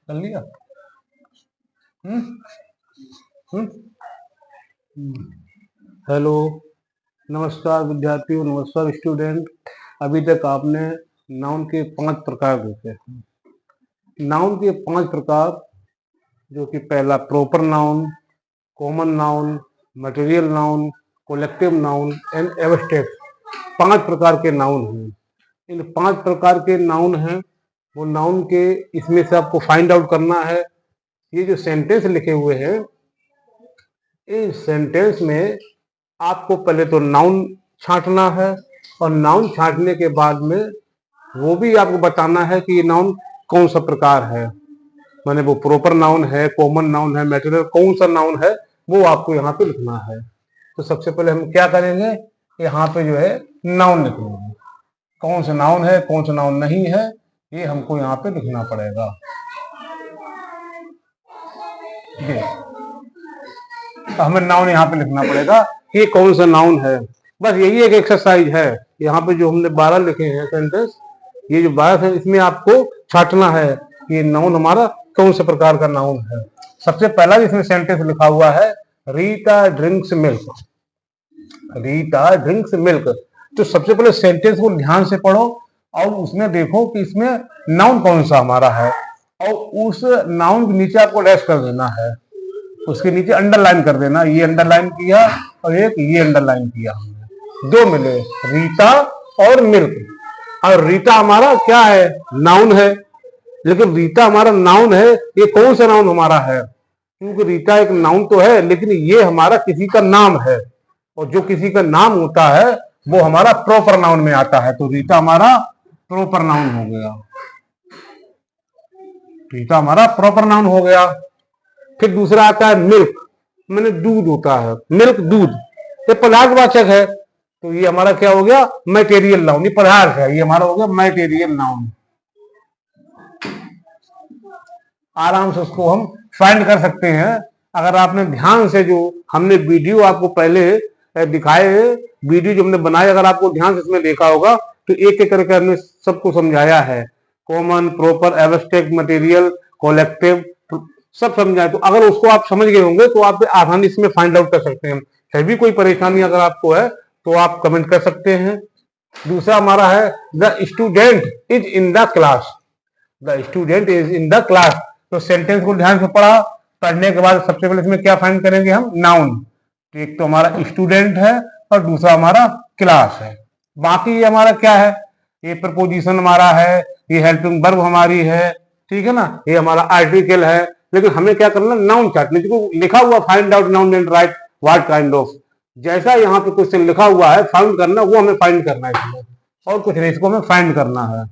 कर लिया। हेलो, नमस्कार विद्यार्थियों, नमस्कार स्टूडेंट। अभी तक आपने नाउन के 5 प्रकार देखे हैं। नाउन के 5 प्रकार, जो कि पहला proper noun, common noun, material noun, collective noun and abstract, 5 प्रकार के नाउन हैं। इन 5 प्रकार के नाउन हैं, वो नाउन के इसमें से आपको फाइंड आउट करना है। ये जो सेंटेंस लिखे हुए हैं, इस सेंटेंस में आपको पहले तो नाउन छांटना है, और नाउन छांटने के बाद में वो भी आपको बताना है कि ये नाउन कौन सा प्रकार है, माने वो प्रॉपर नाउन है, कॉमन नाउन है, मटेरियल कौन सा नाउन है, वो आपको यहाँ पे लिखना है। तो सबसे पहले हम क्या करेंगे, यहाँ पे जो है नाउन लिखेंगे। कौन सा नाउन है, कौन सा नाउन नहीं है, ये हमको यहाँ पे लिखना पड़ेगा। हमें नाउन यहाँ पे लिखना पड़ेगा कि कौन सा नाउन है। बस यही एक एक्सरसाइज है। यहाँ पे जो हमने 12 लिखे हैं सेंटेंस, ये जो 12 है, इसमें आपको छांटना है कि नाउन हमारा कौन से प्रकार का नाउन है। सबसे पहला इसमें सेंटेंस लिखा हुआ है, Rita drinks milk. Rita drinks milk. तो सबसे पहले सेंटेंस को ध्यान से पढ़ो और उसमें देखो कि इसमें नाउन कौन सा हमारा है, और उस नाउन के नीचे आपको डैश कर देना है, उसके नीचे अंडरलाइन कर देना। ये अंडरलाइन किया और एक ये अंडरलाइन किया, हमने 2 मिले, रीता और मिल्क। और रीता हमारा क्या है, नाउन है। लेकिन रीता हमारा नाउन है, ये कौन सा नाउन हमारा है, क्योंकि रीता एक नाउन तो है, लेकिन ये हमारा किसी का नाम है, और जो किसी का नाम होता है वो हमारा प्रॉपर नाउन में आता है। तो रीता हमारा प्रॉपर नाउन हो गया। रीता हमारा प्रॉपर नाउन हो गया। फिर दूसरा आता है मिल्क, मैंने दूध होता है, मिल्क दूध, ये पदार्थवाचक है, तो ये हमारा क्या हो गया, मटेरियल नाउन। ये पदार्थ है, ये हमारा हो गया मटेरियल नाउन। आराम से उसको हम फाइंड कर सकते हैं। अगर आपने ध्यान से, जो हमने वीडियो आपको पहले दिखाए, वीडियो जो हमने बनाए, अगर आपको ध्यान से इसमें देखा होगा तो एक एक करके हमने सबको समझाया है। Common, proper, abstract, material, collective, सब समझाए। तो अगर उसको आप समझ गए होंगे तो आप आसानी इसमें फाइंड आउट कर सकते हैं। फिर भी कोई परेशानी अगर आपको है तो आप कमेंट कर सकते हैं। दूसरा हमारा है, the student is in the class. The student is in the class. तो सेंटेंस को ध्यान से पढ़ा, पढ़ने के बाद सबसे पहले इसमें क्या फाइंड करेंगे हम, नाउन। तो एक तो हमारा स्टूडेंट है और दूसरा हमारा क्लास है। बाकी ये हमारा क्या है, ये प्रपोजिशन हमारा है, ये हेल्पिंग वर्ब हमारी है, ठीक है ना, ये हमारा आर्टिकल है। लेकिन हमें क्या करना, नाउन चार्ट लिखा हुआ, find out noun and right what kind of, जैसा यहाँ पे क्वेश्चन लिखा हुआ है फाइंड करना, वो हमें फाइंड करना है इसमें, और कुछ नहीं, इसको हमें फाइंड करना है।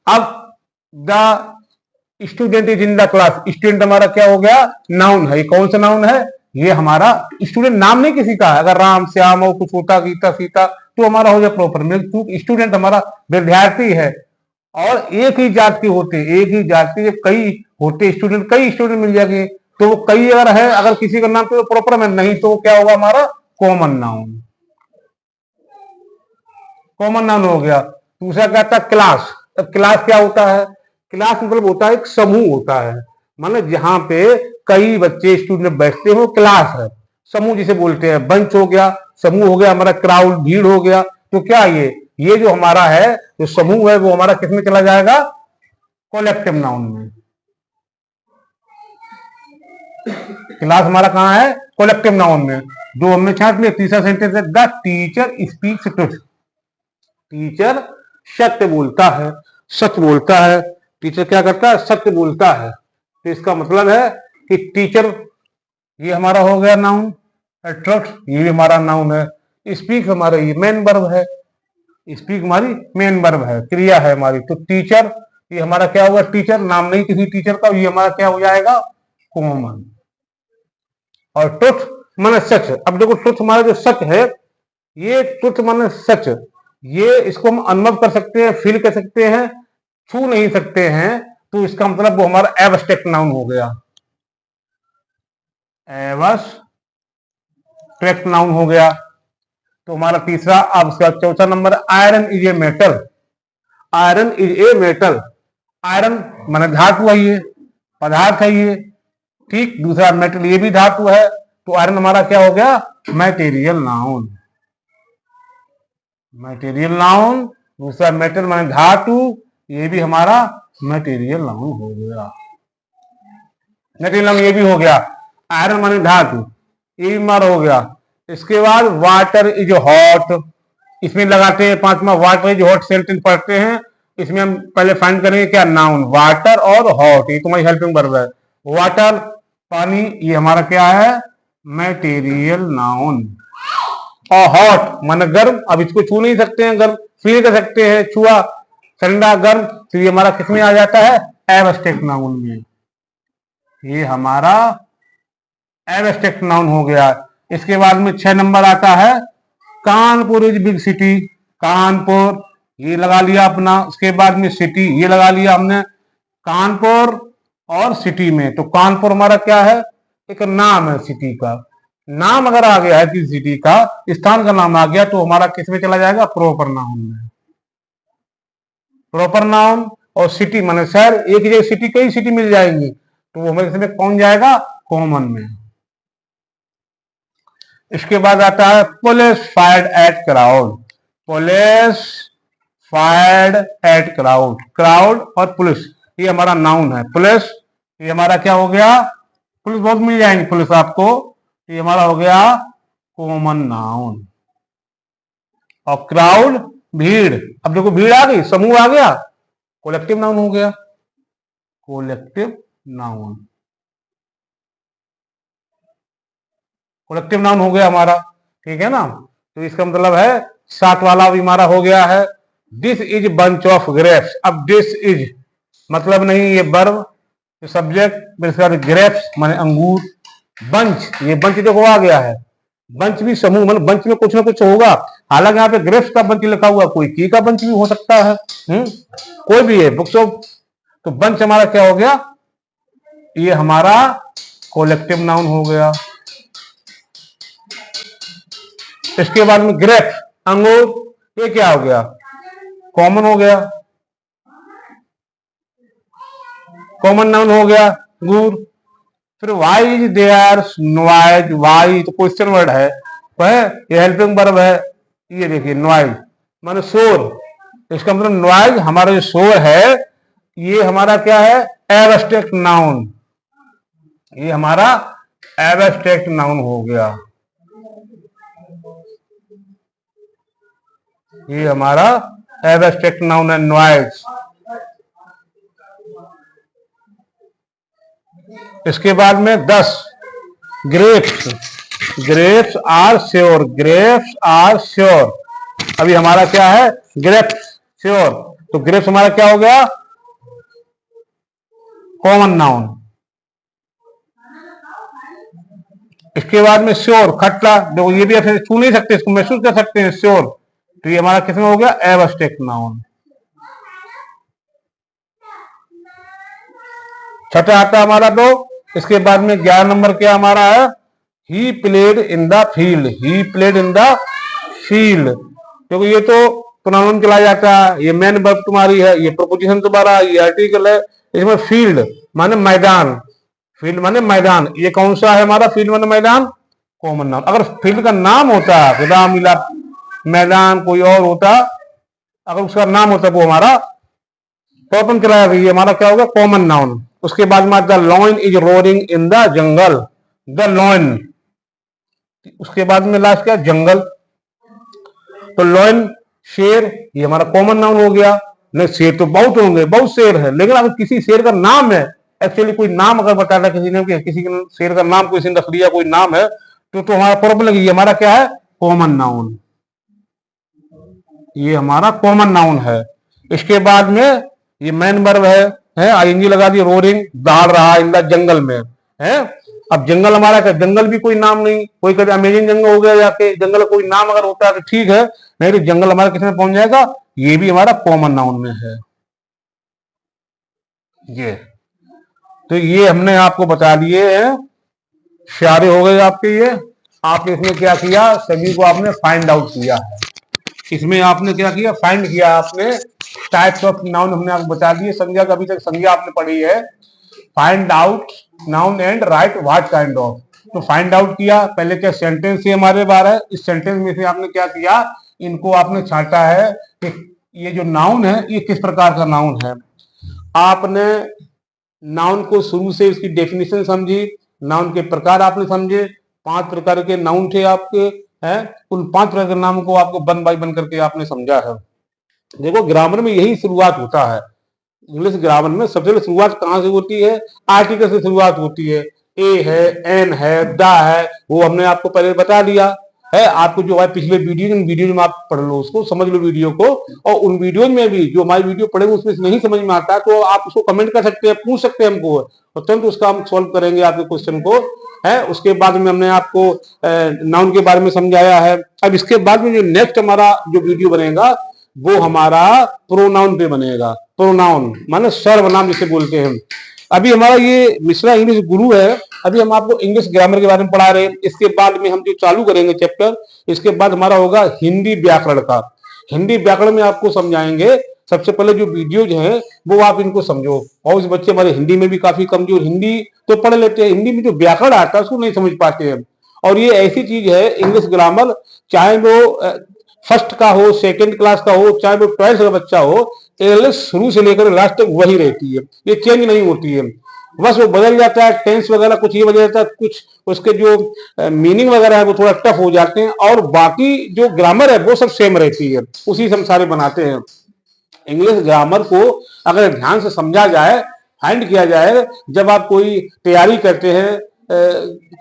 अब the student is in the class, student हमारा क्या हो गया, नाउन है। ये कौन सा नाउन है, ये हमारा स्टूडेंट, नाम नहीं किसी का है। अगर राम, श्याम और कुछ होता, गीता, सीता, तो हमारा हो जाए प्रॉपर। क्योंकि स्टूडेंट हमारा विद्यार्थी है, और एक ही जात के होते, एक ही जात के जब कई होते स्टूडेंट, कई स्टूडेंट मिल जाएंगे, तो कई अगर है, अगर किसी का नाम तो प्रॉपर में नहीं, तो क्या होगा हमारा कॉमन नाउन। कॉमन नाउन हो गया। दूसरा क्या था, क्लास। क्लास क्या होता है, क्लास मतलब होता है एक समूह होता है, मतलब जहां पे कई बच्चे स्टूडेंट बैठते हो, क्लास है। समूह जिसे बोलते हैं, बंच हो गया, समूह हो गया हमारा, क्राउड, भीड़ हो गया। तो क्या ये जो हमारा है, जो समूह है, वो हमारा किस में चला जाएगा, कलेक्टिव नाउन में। क्लास हमारा कहां है, कलेक्टिव नाउन में। दो हमने छांट लिया। तीसरा सेंटेंस है, the teacher speaks truth. Teacher सत्य बोलता है, सच बोलता है। टीचर क्या करता है, सत्य बोलता है। तो इसका मतलब है कि टीचर, ये हमारा हो गया नाउन। ट्रस्ट, ये हमारा नाउन है। स्पीक हमारा ये मेन वर्ब है, स्पीक हमारी मेन वर्ब है, क्रिया है हमारी। तो टीचर, ये हमारा क्या होगा, टीचर, नाम नहीं किसी टीचर का, ये हमारा क्या हो जाएगा, कॉमन। और ट्रुथ माने सच। अब देखो, ट्रुथ हमारा जो सच है, ये ट्रुथ माने सच, ये इसको हम अनुभव कर सकते हैं, फील कर सकते हैं, छू नहीं सकते हैं। तो इसका मतलब वो हमारा एब्स्ट्रैक्ट नाउन हो गया, एब्स्ट्रैक्ट नाउन हो गया। तो हमारा तीसरा, अब इसका चौथा number, iron is a metal. Iron is a metal. Iron माने धातु है, ये पदार्थ है ये, ठीक। दूसरा मेटल, ये भी धातु है, तो आयरन हमारा क्या हो गया, मटेरियल नाउन। Material noun. दूसरा मेटल माने धातु, ये भी हमारा मटेरियल नाउन हो गया। मटेरियल नाउन ये भी हो गया। आयरन माने धातु, ये भी हमारा हो गया। इसके बाद वाटर इज हॉट, इसमें लगाते हैं पांचवा, वाटर इज हॉट सेंटेंस पढ़ते हैं। इसमें हम पहले फाइंड करेंगे क्या, नाउन। वाटर और हॉट ये तुम्हारी हेल्पिंग वर्ब है। वाटर पानी, ये हमारा क्या है, मटेरियल नाउन। और हॉट माने गर्म, अब इसको छू नहीं सकते हैं, गर्म फील कर सकते हैं, छुआ, ठंडा गर्म, तो ये हमारा किसमें आ जाता है, एब्स्ट्रैक्ट नाउन में। ये हमारा एब्स्ट्रैक्ट नाउन हो गया। इसके बाद में 6 नंबर आता है, Kanpur is big city. Kanpur ये लगा लिया अपना। उसके बाद में सिटी ये लगा लिया हमने। कानपुर और सिटी में, तो कानपुर हमारा क्या है, एक नाम है सिटी का। नाम अगर आ गया है किसी सिटी का, स्थान का नाम आ गया, तो हमारा किस में चला जाएगा, प्रॉपर नाउन में। प्रॉपर नाउन और सिटी माने शहर, एक जगह सिटी, कई सिटी मिल जाएंगी, तो वो हमें इसमें कौन जाएगा, कॉमन में। इसके बाद आता है police fired eight crowd. Police fired eight crowd. Crowd और पुलिस ये हमारा नाउन है। पुलिस ये हमारा क्या हो गया, पुलिस बहुत मिल जाएंगे पुलिस आपको, ये हमारा हो गया कॉमन नाउन। और क्राउड भीड़, अब देखो भीड़ आ गई, समूह आ गया, कोलेक्टिव नाउन हो गया। कोलेक्टिव नाउन, कोलेक्टिव नाउन हो गया हमारा, ठीक है ना। तो इसका मतलब है 7 वाला भी हमारा हो गया है। This is bunch of grapes. अब दिस इज मतलब नहीं, ये वर्ब, सब्जेक्ट, ग्रेप्स माने अंगूर। बंच, ये बंच देखो आ गया है। बंच भी समूह, मतलब बंच में कुछ ना कुछ होगा। हालांकि यहाँ पे ग्रेप्स का बंच लिखा हुआ, कोई की का बंच भी हो सकता है, कोई भी है, बुक्स ऑफ। तो बंच हमारा क्या हो गया, ये हमारा कोलेक्टिव नाउन हो गया। इसके बाद में ग्रेप्स अंगूर, ये क्या हो गया, कॉमन हो गया, कॉमन नाउन हो गया अंगूर। फिर why is there noise. Why तो क्वेश्चन वर्ड है, ये हेल्पिंग वर्ब है। ये देखिए नॉइज माने शोर, इसका मतलब नॉइज हमारा जो शोर है, ये हमारा क्या है, एब्स्ट्रैक्ट नाउन। ये हमारा एब्स्ट्रैक्ट नाउन हो गया। ये हमारा एब्स्ट्रैक्ट नाउन है नॉइज। इसके बाद में 10 grapes. Grapes are sure. Grapes are sure, अभी हमारा क्या है, ग्रेप्स श्योर। तो ग्रेप्स हमारा क्या हो गया, कॉमन नाउन। इसके बाद में श्योर खट्टा, देखो ये भी ऐसे छू नहीं सकते, इसको महसूस कर सकते हैं, श्योर। तो ये हमारा किसमें हो गया, एब्स्ट्रैक्ट नाउन। छठा आता हमारा तो, इसके बाद में 11 नंबर क्या हमारा है, he played in the field. He played in the field, क्योंकि ये तो प्रोनाउन चला जाता है, ये मेन वर्ब तुम्हारी है, ये प्रोपोजिशन तुम्हारा, ये आर्टिकल है। इसमें फील्ड माने मैदान, फील्ड माने मैदान, ये कौन सा है हमारा, फील्ड माने मैदान, कॉमन नाउन। अगर फील्ड का नाम होता, खुदा मिला मैदान कोई और होता, अगर उसका नाम होता वो हमारा प्रॉपर चलाया गया, हमारा क्या होगा, कॉमन नाउन। उसके बाद में the lion is roaring in the jungle. The lion, उसके बाद में लास्ट क्या, जंगल। तो लॉइन शेर, ये हमारा कॉमन नाउन हो गया। नहीं, शेर तो बहुत होंगे, बहुत शेर है, लेकिन अगर किसी शेर का नाम है, एक्चुअली कोई नाम अगर बताना किसी ने, किसी के शेर का नाम किसी ने रख लिया, कोई नाम है, तो हमारा प्रॉब्लम लगी, हमारा क्या है, कॉमन नाउन। ये हमारा कॉमन नाउन है। इसके बाद में ये मेन वर्ब है आईएनजी लगा दी, रोरिंग दहाड़ रहा इन द जंगल में है। अब जंगल हमारा क्या, जंगल भी कोई नाम नहीं, कोई कहते अमेजिंग जंगल हो गया जाके, जंगल कोई नाम अगर होता है तो ठीक है, नहीं तो जंगल हमारा किसमें पहुंच जाएगा, ये भी हमारा कॉमन नाउन में है। ये तो ये हमने आपको बता दिए हैं, सारे हो गए आपके। ये आपने इसमें क्या किया, सभी को आपने फाइंड आउट किया है। इसमें आपने क्या किया, फाइंड किया आपने टाइप्स ऑफ नाउन हमने आपको बता दिए। संज्ञा का अभी तक संज्ञा आपने पढ़ी है, find out noun and right what kind of. तो फाइंड आउट किया, पहले क्या सेंटेंस से हमारे बारे है, इस सेंटेंस में से आपने क्या किया, इनको आपने छांटा है कि ये जो नाउन है ये किस प्रकार का नाउन है। आपने नाउन को शुरू से इसकी डेफिनेशन समझी, नाउन के प्रकार आपने समझे, 5 प्रकार के नाउन थे आपके हैं, उन 5 प्रकार के नाम को आपको वन बाय वन करके आपने समझा है। देखो ग्रामर में यही शुरुआत होता है, इंग्लिश ग्रामर में सबसे पहले शुरुआत कहां से होती है, आर्टिकल से शुरुआत होती है। ए है, एन है, द है, वो हमने आपको पहले बता दिया है। आपको जो है पिछले वीडियो में आप पढ़ लो, उसको समझ लो वीडियो को, और उन वीडियो में भी जो हमारी वीडियो पढ़ेंगे उसमें नहीं समझ में आता तो आप उसको कमेंट कर सकते हैं, पूछ सकते हैं हमको, और तुरंत उसका हम सॉल्व करेंगे आपके क्वेश्चन को है। उसके बाद में हमने आपको नाउन के बारे में समझाया है। अब इसके बाद में जो नेक्स्ट हमारा जो वीडियो बनेगा वो हमारा प्रोनाउन पे बनेगा। प्रोनाउन माने सर्वनाम जिसे बोलते हैं। अभी हमारा ये मिश्रा इंग्लिश गुरु है, अभी हम आपको इंग्लिश ग्रामर के बारे में पढ़ा रहे हैं। इसके बाद में हम जो चालू करेंगे चैप्टर, इसके बाद हमारा होगा हिंदी व्याकरण का। हिंदी व्याकरण में आपको समझाएंगे। सबसे पहले जो वीडियोज हैं वो आप इनको समझो, और उस बच्चे हमारे हिंदी में भी काफी कमजोर, हिंदी तो पढ़ लेते हैं, हिंदी में जो व्याकरण आता है उसको नहीं समझ पाते हैं। और ये ऐसी चीज है इंग्लिश ग्रामर, चाहे वो फर्स्ट का हो, सेकेंड क्लास का हो, चाहे वो 12th का बच्चा हो, इंग्लिश शुरू से लेकर लास्ट तक वही रहती है, ये चेंज नहीं होती है। बस वो बदल जाता है, टेंस वगैरह कुछ ये बदल जाता है, कुछ उसके जो मीनिंग वगैरह है वो थोड़ा टफ हो जाते हैं, और बाकी जो ग्रामर है वो सब सेम रहती है, उसी से हम सारे बनाते हैं। इंग्लिश ग्रामर को अगर ध्यान से समझा जाए, फाइंड किया जाए, जब आप कोई तैयारी करते हैं,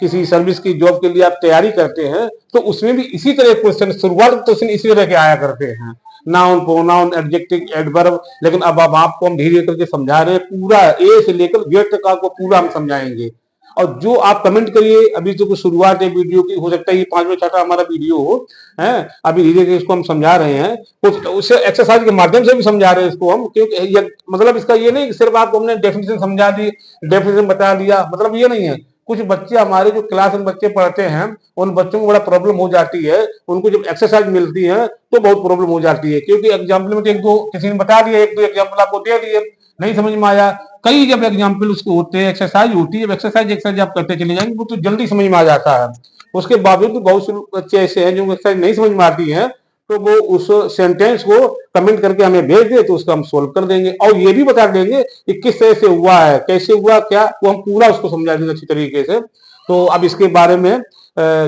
किसी सर्विस की जॉब के लिए आप तैयारी करते हैं, तो उसमें भी इसी तरह क्वेश्चन, शुरुआत क्वेश्चन इसी तरह के आया करते हैं, नाउन, प्रोनाउन, एडजेक्टिव, एडवर्ब। लेकिन अब आपको हम धीरे करके समझा रहे हैं, पूरा ए से लेकर जेड तक आपको पूरा हम समझाएंगे। और जो आप कमेंट करिए, अभी तो कुछ शुरुआत है वीडियो की, हो सकता है ये 5वां 6वां हमारा वीडियो हो, है अभी धीरे धीरे इसको हम समझा रहे हैं, कुछ उसे एक्सरसाइज के माध्यम से भी समझा रहे हैं इसको हम, क्योंकि मतलब इसका ये नहीं कि सिर्फ आपको हमने डेफिनेशन समझा दी, डेफिनेशन बता दिया, मतलब ये नहीं है। कुछ बच्चे हमारे जो क्लास में बच्चे पढ़ते हैं, उन बच्चों को बड़ा प्रॉब्लम हो जाती है, उनको जब एक्सरसाइज मिलती है तो बहुत प्रॉब्लम हो जाती है, क्योंकि एग्जाम्पल में तो एक दो किसी ने बता दिया, एक दो एग्जाम्पल आपको दे दिए, नहीं समझ में आया। कई जब एग्जाम्पल उसको होते हैं, एक्सरसाइज होती है, एक्सरसाइज आप करते चले जाएंगे वो तो जल्दी समझ में आ जाता है। उसके बावजूद बहुत से बच्चे ऐसे हैं जो एक्सरसाइज नहीं समझ में आती है, तो वो उस सेंटेंस को कमेंट करके हमें भेज दे, तो उसका हम सोल्व कर देंगे, और ये भी बता देंगे कि किस तरह से हुआ है, कैसे हुआ, क्या, वो हम पूरा उसको समझा देंगे अच्छी तरीके से। तो अब इसके बारे में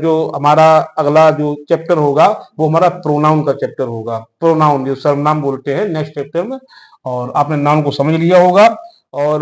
जो हमारा अगला जो चैप्टर होगा वो हमारा प्रोनाउन का चैप्टर होगा। प्रोनाउन जो सर्वनाम बोलते हैं, नेक्स्ट चैप्टर में। और आपने नाउन को समझ लिया होगा, और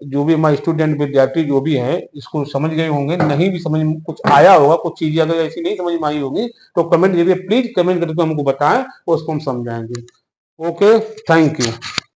जो भी हमारे स्टूडेंट विद्यार्थी जो भी हैं इसको समझ गए होंगे, नहीं भी समझ में कुछ आया होगा, कुछ चीजें अगर ऐसी नहीं समझ में आई होगी तो कमेंट जरिए प्लीज कमेंट करके हमको बताएं, उसको हम समझाएंगे। Okay, thank you.